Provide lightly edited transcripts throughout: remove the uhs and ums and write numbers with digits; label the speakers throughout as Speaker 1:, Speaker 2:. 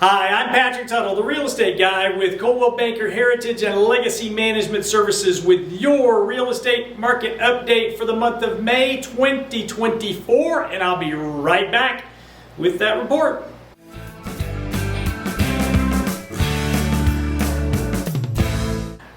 Speaker 1: Hi, I'm Patrick Tuttle, the real estate guy with Coldwell Banker Heritage and Legacy Management Services with your real estate market update for the month of May 2024, and I'll be right back with that report.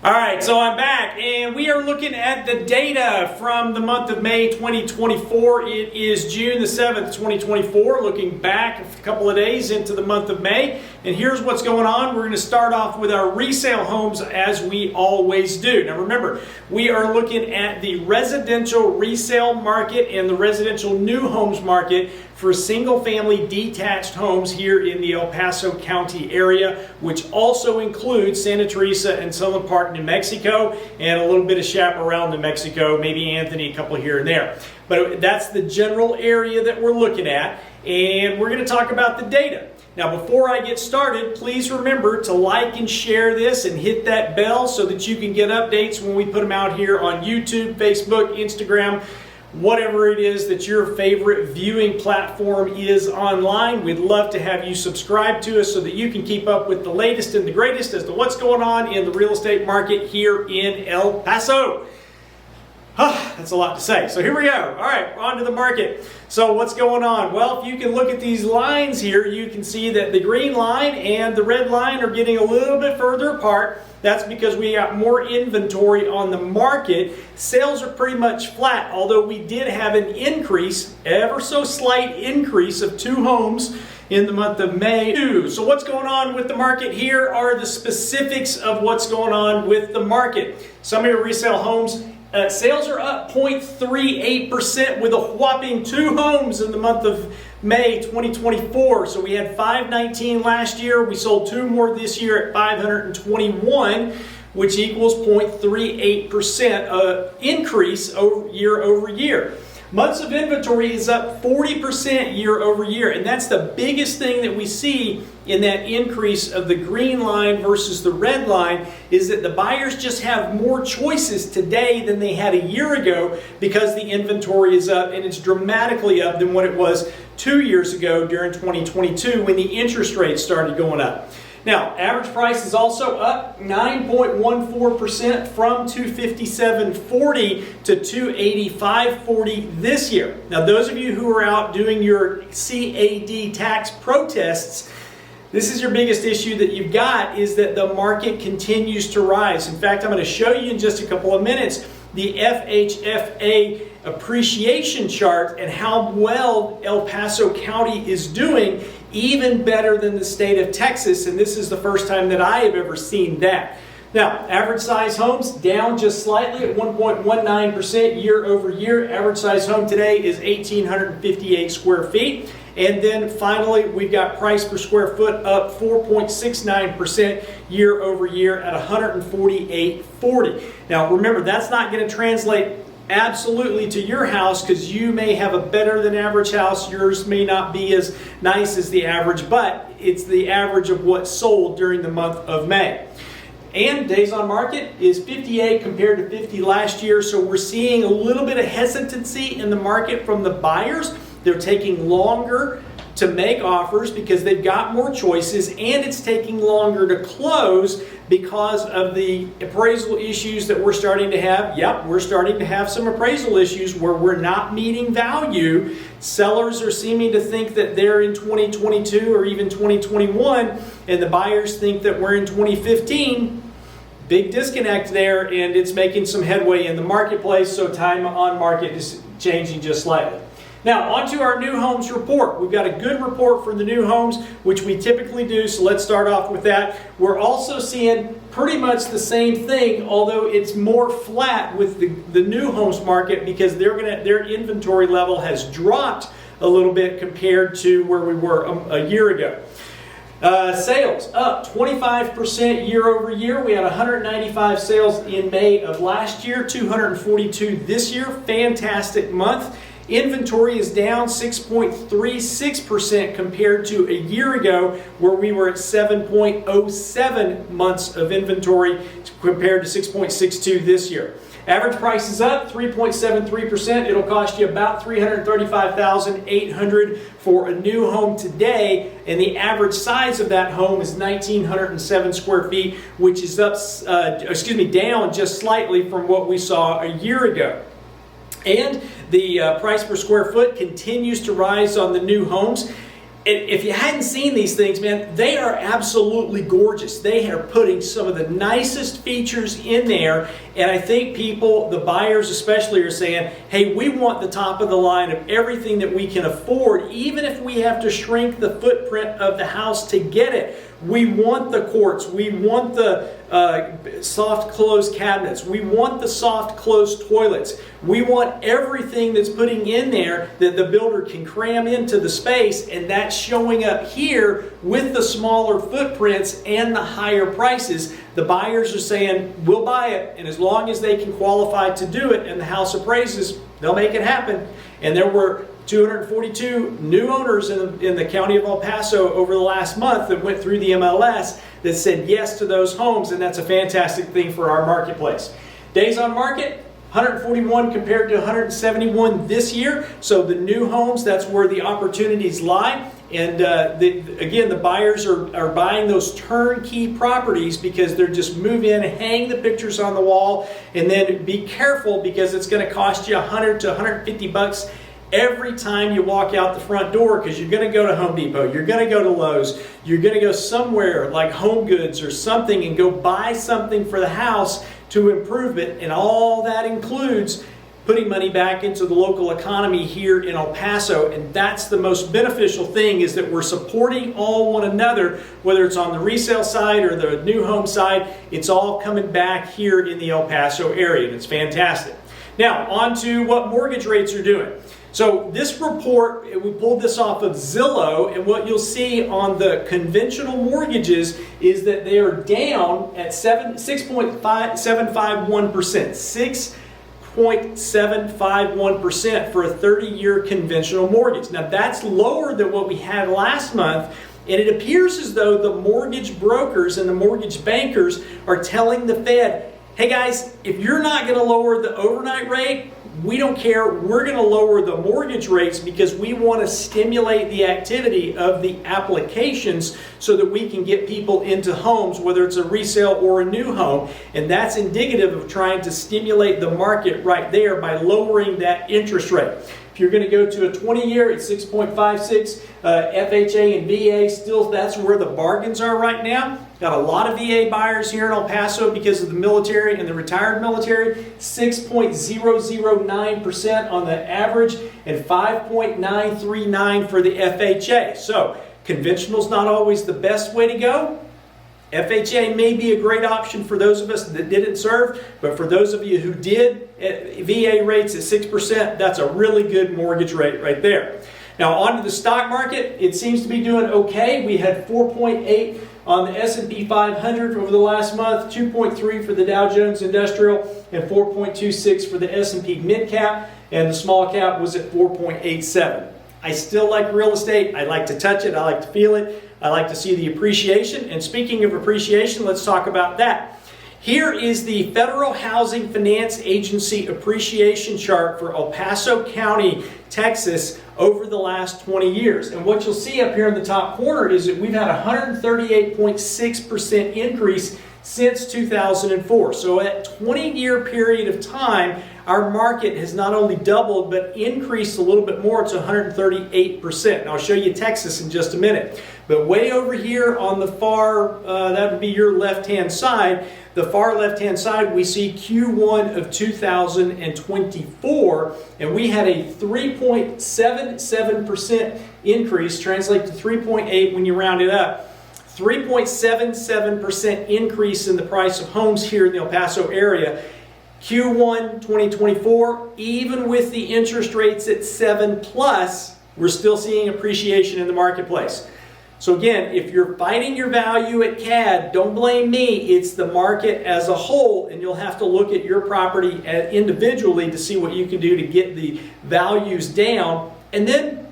Speaker 1: Alright, so I'm back and we are looking at the data from the month of May 2024. It is June the 7th, 2024, looking back a couple of days into the month of May. And here's what's going on. We're going to start off with our resale homes as we always do. Now remember, we are looking at the residential resale market and the residential new homes market for single-family detached homes here in the El Paso County area, which also includes Santa Teresa and Southern Park, New Mexico, and a little bit of Chaparral, New Mexico, maybe Anthony, a couple here and there. But that's the general area that we're looking at, and we're going to talk about the data. Now, before I get started, please remember to like and share this and hit that bell so that you can get updates when we put them out here on YouTube, Facebook, Instagram, whatever it is that your favorite viewing platform is online. We'd love to have you subscribe to us so that you can keep up with the latest and the greatest as to what's going on in the real estate market here in El Paso. That's a lot to say. So here we go. All right, on to the market. So what's going on? Well, if you can look at these lines here, you can see that the green line and the red line are getting a little bit further apart. That's because we got more inventory on the market. Sales are pretty much flat, although we did have an increase, ever so slight increase of 2 homes in the month of May. So what's going on with the market? Here are the specifics of what's going on with the market. Some of your resale homes, sales are up 0.38% with a whopping 2 homes in the month of May 2024. So we had 519 last year. We sold 2 more this year at 521, which equals 0.38% increase year over year. Months of inventory is up 40% year over year, and that's the biggest thing that we see in that increase of the green line versus the red line, is that the buyers just have more choices today than they had a year ago because the inventory is up, and it's dramatically up than what it was 2 years ago during 2022 when the interest rates started going up. Now, average price is also up 9.14% from $257.40 to $285.40 this year. Now, those of you who are out doing your CAD tax protests, this is your biggest issue that you've got, is that the market continues to rise. In fact, I'm going to show you in just a couple of minutes the FHFA appreciation chart and how well El Paso County is doing, even better than the state of Texas, and this is the first time that I have ever seen that. Now, average size homes down just slightly at 1.19% year over year. Average size home today is 1,858 square feet. And then finally, we've got price per square foot up 4.69% year over year at $148.40. Now, remember, that's not going to translate absolutely to your house because you may have a better than average house. Yours may not be as nice as the average, but it's the average of what sold during the month of May. And days on market is 58 compared to 50 last year, so we're seeing a little bit of hesitancy in the market from the buyers. They're taking longer to make offers because they've got more choices, and it's taking longer to close because of the appraisal issues that we're starting to have. Yep, we're starting to have some appraisal issues where we're not meeting value. Sellers are seeming to think that they're in 2022 or even 2021, and the buyers think that we're in 2015. Big disconnect there, and it's making some headway in the marketplace, so time on market is changing just slightly. Now, on to our new homes report. We've got a good report for the new homes, which we typically do, so let's start off with that. We're also seeing pretty much the same thing, although it's more flat with the new homes market because their inventory level has dropped a little bit compared to where we were a year ago. Sales up 25% year over year. We had 195 sales in May of last year, 242 this year. Fantastic month. Inventory is down 6.36% compared to a year ago, where we were at 7.07 months of inventory compared to 6.62 this year. Average price is up 3.73%. It'll cost you about $335,800 for a new home today, and the average size of that home is 1,907 square feet, which is down just slightly from what we saw a year ago. And the price per square foot continues to rise on the new homes. If you hadn't seen these things, man, they are absolutely gorgeous. They are putting some of the nicest features in there, and I think people, the buyers especially, are saying, hey, we want the top of the line of everything that we can afford, even if we have to shrink the footprint of the house to get it. We want the quartz. We want the soft close cabinets. We want the soft close toilets. We want everything that's putting in there that the builder can cram into the space, and that's showing up here with the smaller footprints and the higher prices. The buyers are saying, we'll buy it, and as long as they can qualify to do it and the house appraises, they'll make it happen. And there were 242 new owners in the county of El Paso over the last month that went through the MLS that said yes to those homes, and that's a fantastic thing for our marketplace. Days on market, 141 compared to 171 this year. So the new homes, that's where the opportunities lie. And again, the buyers are buying those turnkey properties because they're just move in, hang the pictures on the wall, and then be careful because it's going to cost you $100 to $150 every time you walk out the front door, because you're going to go to Home Depot, you're going to go to Lowe's, you're going to go somewhere like Home Goods or something and go buy something for the house to improve it, and all that includes putting money back into the local economy here in El Paso. And that's the most beneficial thing, is that we're supporting all one another, whether it's on the resale side or the new home side. It's all coming back here in the El Paso area, and it's fantastic. Now, on to what mortgage rates are doing. So this report, we pulled this off of Zillow, and what you'll see on the conventional mortgages is that they are down at 6.751%. 6.751% for a 30-year conventional mortgage. Now that's lower than what we had last month, and it appears as though the mortgage brokers and the mortgage bankers are telling the Fed, hey guys, if you're not going to lower the overnight rate, we don't care. We're going to lower the mortgage rates because we want to stimulate the activity of the applications so that we can get people into homes, whether it's a resale or a new home. And that's indicative of trying to stimulate the market right there by lowering that interest rate. If you're going to go to a 20-year, it's 6.56. FHA and VA, still that's where the bargains are right now. Got a lot of VA buyers here in El Paso because of the military and the retired military. 6.009% on the average and 5.939 for the FHA. So conventional's not always the best way to go. FHA may be a great option for those of us that didn't serve, but for those of you who did, VA rates at 6%, that's a really good mortgage rate right there. Now on to the stock market, it seems to be doing okay. We had 4.8 on the S&P 500 over the last month, 2.3 for the Dow Jones Industrial, and 4.26 for the S&P Mid Cap, and the small cap was at 4.87. I still like real estate. I like to touch it. I like to feel it. I like to see the appreciation. And speaking of appreciation, let's talk about that. Here is the Federal Housing Finance Agency appreciation chart for El Paso County, Texas, over the last 20 years. And what you'll see up here in the top corner is that we've had a 138.6% increase since 2004. So at 20-year period of time, our market has not only doubled, but increased a little bit more to 138%. And I'll show you Texas in just a minute. But way over here on the far, that would be your left-hand side, the far left-hand side, we see Q1 of 2024, and we had a 3.77% increase, translate to 3.8 when you round it up. 3.77% increase in the price of homes here in the El Paso area. Q1 2024, even with the interest rates at 7+, we're still seeing appreciation in the marketplace. So again, if you're fighting your value at CAD, don't blame me. It's the market as a whole, and you'll have to look at your property individually to see what you can do to get the values down, and then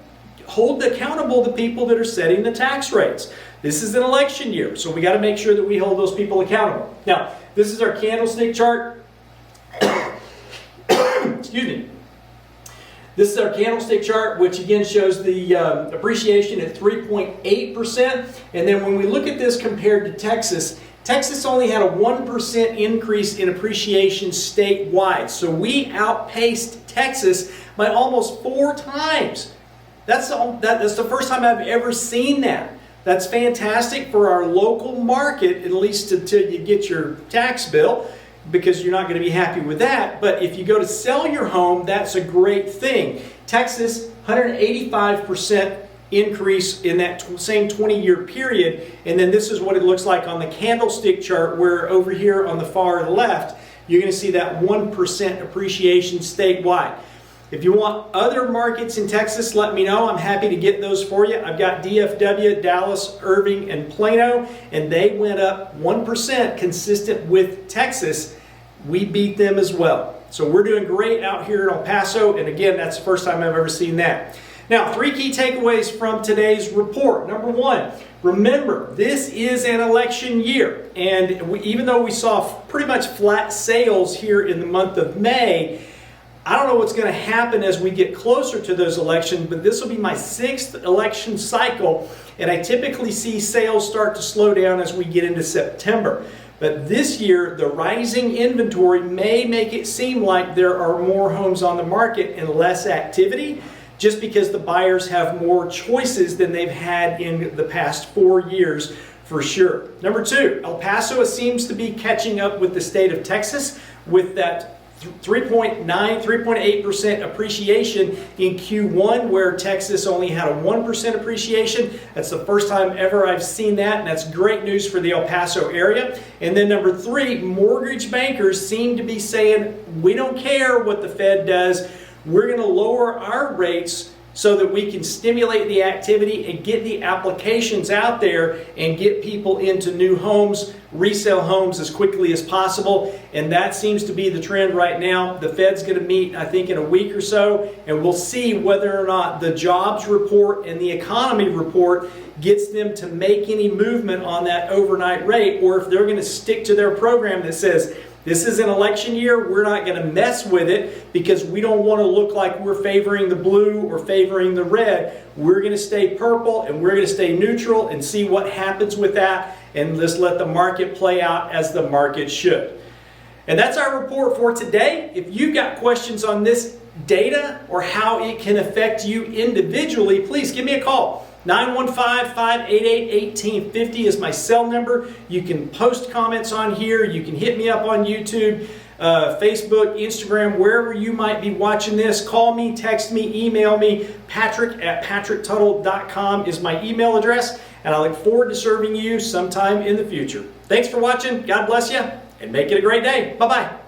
Speaker 1: hold accountable the people that are setting the tax rates. This is an election year, so we got to make sure that we hold those people accountable. Now, this is our candlestick chart. excuse me. This is our candlestick chart, which again shows the appreciation at 3.8%. And then when we look at this compared to Texas, Texas only had a 1% increase in appreciation statewide. So we outpaced Texas by almost 4 times. That's the first time I've ever seen that. That's fantastic for our local market, at least until you get your tax bill, because you're not going to be happy with that. But if you go to sell your home, that's a great thing. Texas, 185% increase in that same 20-year period. And then this is what it looks like on the candlestick chart, where over here on the far left, you're going to see that 1% appreciation statewide. If you want other markets in Texas, let me know. I'm happy to get those for you. I've got DFW, Dallas, Irving, and Plano, and they went up 1% consistent with Texas. We beat them as well. So we're doing great out here in El Paso, and again, that's the first time I've ever seen that. Now, 3 key takeaways from today's report. Number 1, remember, this is an election year, and even though we saw pretty much flat sales here in the month of May, I don't know what's going to happen as we get closer to those elections, but this will be my 6th election cycle, and I typically see sales start to slow down as we get into September. But this year, the rising inventory may make it seem like there are more homes on the market and less activity, just because the buyers have more choices than they've had in the past 4 years, for sure. Number 2, El Paso seems to be catching up with the state of Texas with that 3.8% appreciation in Q1, where Texas only had a 1% appreciation. That's the first time ever I've seen that, and that's great news for the El Paso area. And then number 3, mortgage bankers seem to be saying, we don't care what the Fed does. We're going to lower our rates so that we can stimulate the activity and get the applications out there and get people into new homes, resale homes as quickly as possible. And that seems to be the trend right now. The Fed's going to meet, I think, in a week or so, and we'll see whether or not the jobs report and the economy report gets them to make any movement on that overnight rate, or if they're going to stick to their program that says, this is an election year, we're not going to mess with it because we don't want to look like we're favoring the blue or favoring the red. We're going to stay purple and we're going to stay neutral and see what happens with that, and just let the market play out as the market should. And that's our report for today. If you've got questions on this data or how it can affect you individually, please give me a call. 915-588-1850 is my cell number. You can post comments on here. You can hit me up on YouTube, Facebook, Instagram, wherever you might be watching this. Call me, text me, email me. Patrick@patricktuttle.com is my email address, and I look forward to serving you sometime in the future. Thanks for watching. God bless you, and make it a great day. Bye-bye.